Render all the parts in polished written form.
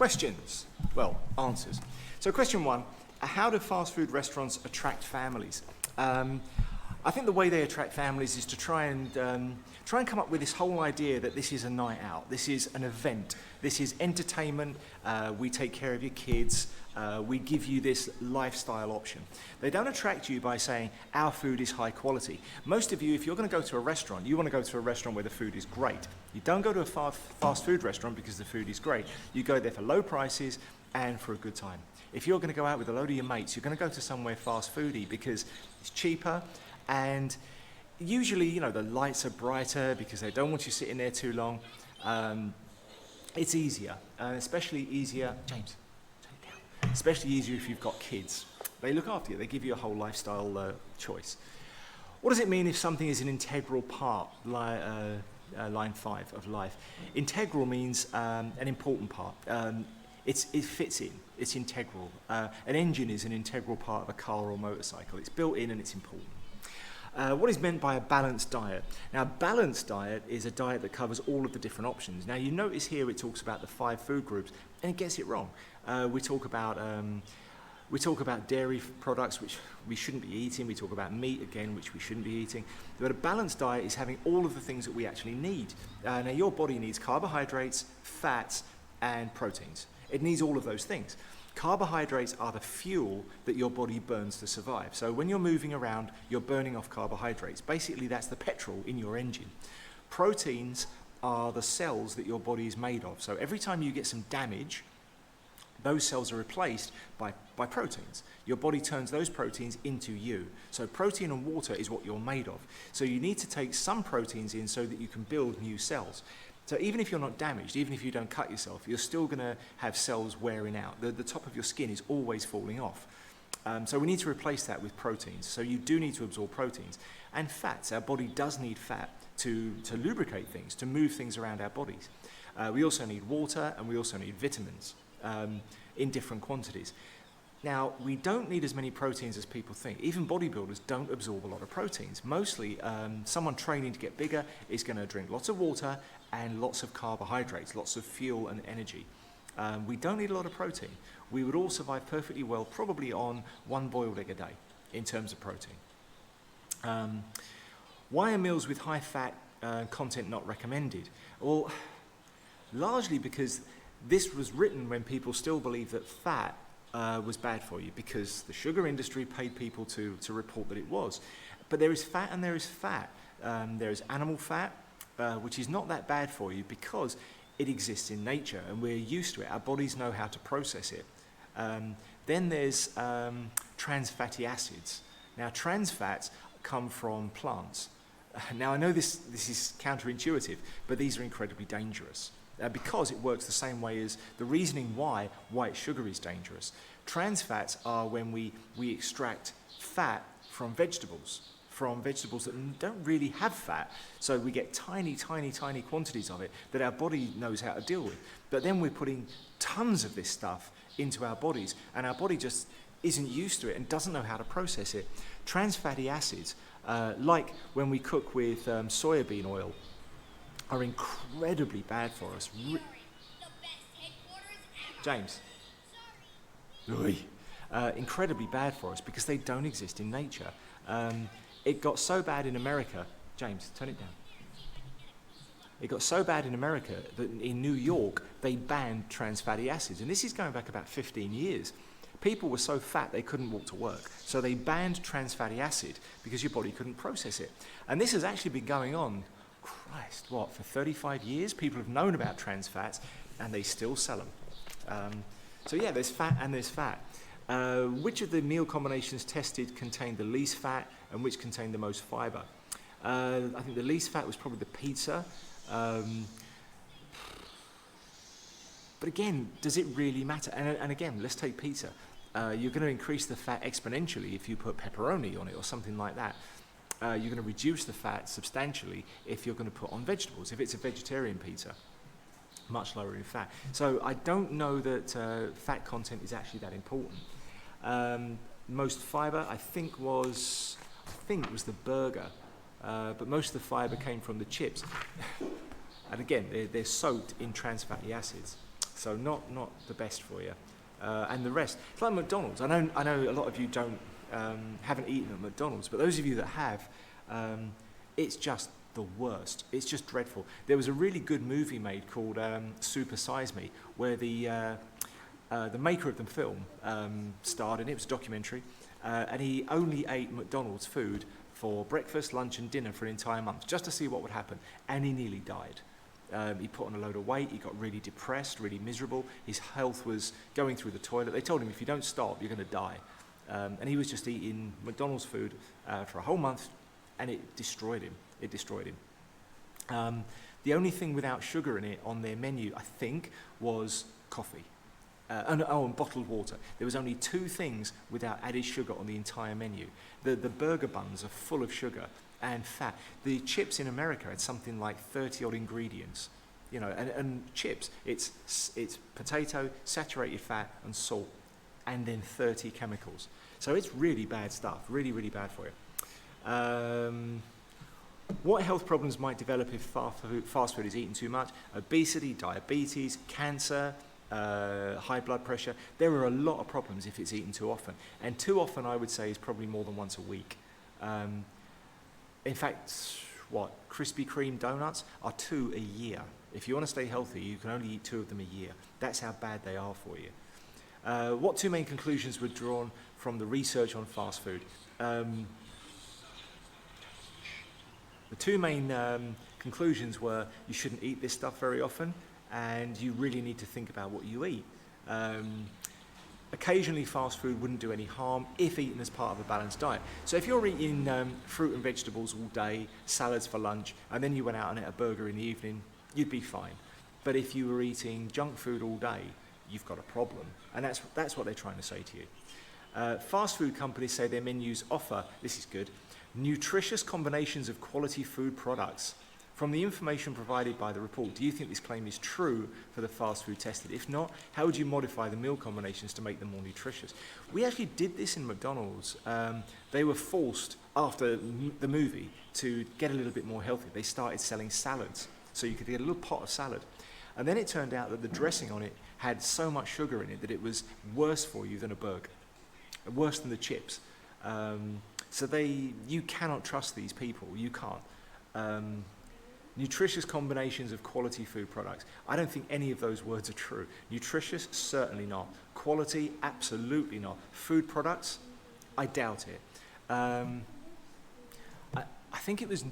Questions. Well, answers. So question one, how do fast food restaurants attract families? I think the way they attract families is to try and come up with this whole idea that this is a night out, this is an event, this is entertainment, we take care of your kids, we give you this lifestyle option. They don't attract you by saying our food is high quality. Most of you, if you're going to go to a restaurant, you want to go to a restaurant where the food is great. You don't go to a fast food restaurant because the food is great. You go there for low prices and for a good time. If you're going to go out with a load of your mates, you're going to go to somewhere fast foody because it's cheaper. And usually, you know, the lights are brighter because they don't want you sitting there too long. It's easier, especially easier, James, turn it down. Especially easier if you've got kids. They look after you, they give you a whole lifestyle choice. What does it mean if something is an integral part, line 5 of life? Integral means an important part. It fits in, it's integral. An engine is an integral part of a car or motorcycle. It's built in and it's important. What is meant by a balanced diet? Now, a balanced diet is a diet that covers all of the different options. Now, you notice here it talks about the 5 food groups, and it gets it wrong. We talk about dairy products, which we shouldn't be eating. We talk about meat, again, which we shouldn't be eating. But a balanced diet is having all of the things that we actually need. Now, your body needs carbohydrates, fats, and proteins. It needs all of those things. Carbohydrates are the fuel that your body burns to survive. So when you're moving around, you're burning off carbohydrates. Basically, that's the petrol in your engine. Proteins are the cells that your body is made of. So every time you get some damage, those cells are replaced by proteins. Your body turns those proteins into you. So protein and water is what you're made of. So you need to take some proteins in so that you can build new cells. So even if you're not damaged, even if you don't cut yourself, you're still going to have cells wearing out. The top of your skin is always falling off. So we need to replace that with proteins. So you do need to absorb proteins. And fats. Our body does need fat to lubricate things, to move things around our bodies. We also need water and we also need vitamins in different quantities. Now, we don't need as many proteins as people think. Even bodybuilders don't absorb a lot of proteins. Mostly, someone training to get bigger is going to drink lots of water and lots of carbohydrates, lots of fuel and energy. We don't need a lot of protein. We would all survive perfectly well, probably on 1 boiled egg a day in terms of protein. Why are meals with high fat content not recommended? Well, largely because this was written when people still believed that fat was bad for you, because the sugar industry paid people to report that it was. But there is fat and there is fat. There is animal fat, which is not that bad for you because it exists in nature and we're used to it. Our bodies know how to process it. Then there's trans fatty acids. Now, trans fats come from plants. Now, I know this is counterintuitive, but these are incredibly dangerous. Because it works the same way as the reasoning why white sugar is dangerous. Trans fats are when we extract fat from vegetables that don't really have fat. So we get tiny, tiny, tiny quantities of it that our body knows how to deal with. But then we're putting tons of this stuff into our bodies, and our body just isn't used to it and doesn't know how to process it. Trans fatty acids, like when we cook with soybean oil, are incredibly bad for us. James. Incredibly bad for us because they don't exist in nature. It got so bad in America. James, turn it down. It got so bad in America that in New York they banned trans fatty acids. And this is going back about 15 years. People were so fat they couldn't walk to work. So they banned trans fatty acid because your body couldn't process it. And this has actually been going on, Christ, what, for 35 years? People have known about trans fats and they still sell them. So yeah, there's fat and there's fat. Which of the meal combinations tested contained the least fat and which contained the most fiber? I think the least fat was probably the pizza. But again, does it really matter? And again, let's take pizza. You're going to increase the fat exponentially if you put pepperoni on it or something like that. You're going to reduce the fat substantially if you're going to put on vegetables. If it's a vegetarian pizza, much lower in fat. So I don't know that fat content is actually that important. Most fiber, I think it was the burger, but most of the fiber came from the chips. And again, they're soaked in trans fatty acids. So not the best for you. And the rest, it's like McDonald's. I know a lot of you haven't eaten at McDonald's, but those of you that have, it's just the worst. It's just dreadful. There was a really good movie made called Super Size Me, where the maker of the film starred in it. It was a documentary, and he only ate McDonald's food for breakfast, lunch and dinner for an entire month, just to see what would happen, and he nearly died. He put on a load of weight, he got really depressed, really miserable, his health was going through the toilet. They told him, if you don't stop, you're going to die. And he was just eating McDonald's food for a whole month, and it destroyed him. The only thing without sugar in it on their menu, I think, was coffee. And bottled water. There was only 2 things without added sugar on the entire menu. The burger buns are full of sugar and fat. The chips in America had something like 30 odd ingredients. And chips, it's potato, saturated fat and salt, and then 30 chemicals. So it's really bad stuff, really, really bad for you. What health problems might develop if fast food is eaten too much? Obesity, diabetes, cancer, high blood pressure. There are a lot of problems if it's eaten too often. And too often, I would say, is probably more than once a week. In fact, Krispy Kreme donuts are 2 a year. If you want to stay healthy, you can only eat 2 of them a year. That's how bad they are for you. What 2 main conclusions were drawn from the research on fast food? The 2 main conclusions were you shouldn't eat this stuff very often, and you really need to think about what you eat. Occasionally, fast food wouldn't do any harm if eaten as part of a balanced diet. So if you're eating fruit and vegetables all day, salads for lunch, and then you went out and ate a burger in the evening, you'd be fine. But if you were eating junk food all day, you've got a problem. And that's what they're trying to say to you. Fast food companies say their menus offer, this is good, nutritious combinations of quality food products. From the information provided by the report, do you think this claim is true for the fast food tested? If not, how would you modify the meal combinations to make them more nutritious? We actually did this in McDonald's. They were forced, after the movie, to get a little bit more healthy. They started selling salads, so you could get a little pot of salad. And then it turned out that the dressing on it had so much sugar in it that it was worse for you than a burger, worse than the chips. So you cannot trust these people. You can't. Nutritious combinations of quality food products. I don't think any of those words are true. Nutritious, certainly not. Quality, absolutely not. Food products, I doubt it. I think it was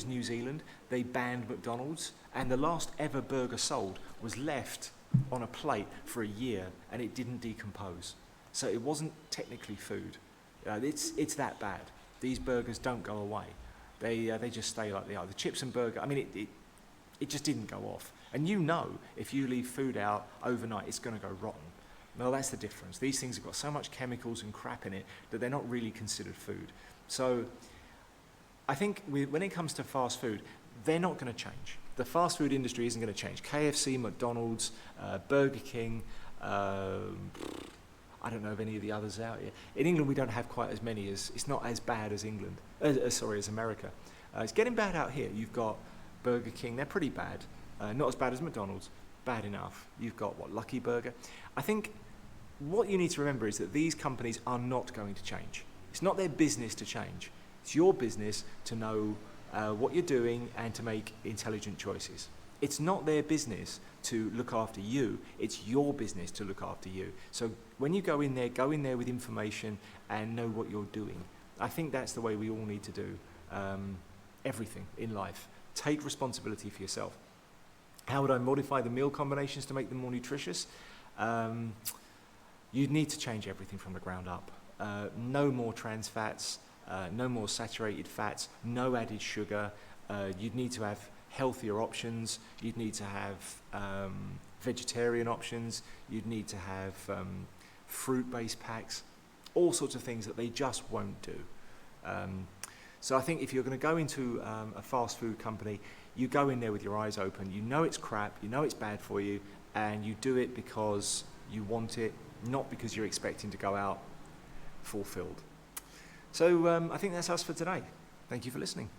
New Zealand. They banned McDonald's, and the last ever burger sold was left on a plate for a year, and it didn't decompose. So it wasn't technically food. It's that bad. These burgers don't go away. They just stay like they are. The chips and burger, I mean, it just didn't go off. And if you leave food out overnight, it's going to go rotten. Well, that's the difference. These things have got so much chemicals and crap in it that they're not really considered food. So I think when it comes to fast food, they're not going to change. The fast food industry isn't going to change. KFC, McDonald's, Burger King, I don't know of any of the others out here. In England, we don't have quite as many. It's not as bad as England. As America. It's getting bad out here. You've got Burger King. They're pretty bad. Not as bad as McDonald's. Bad enough. You've got Lucky Burger. I think what you need to remember is that these companies are not going to change. It's not their business to change. It's your business to know what you're doing and to make intelligent choices. It's not their business to look after you. It's your business to look after you. So when you go in there with information and know what you're doing. I think that's the way we all need to do everything in life. Take responsibility for yourself. How would I modify the meal combinations to make them more nutritious? You'd need to change everything from the ground up. No more trans fats, no more saturated fats, no added sugar. You'd need to have healthier options. You'd need to have vegetarian options. You'd need to have fruit-based packs, all sorts of things that they just won't do. So I think if you're going to go into a fast food company, you go in there with your eyes open. You know it's crap, you know it's bad for you, and you do it because you want it, not because you're expecting to go out fulfilled. So I think that's us for today. Thank you for listening.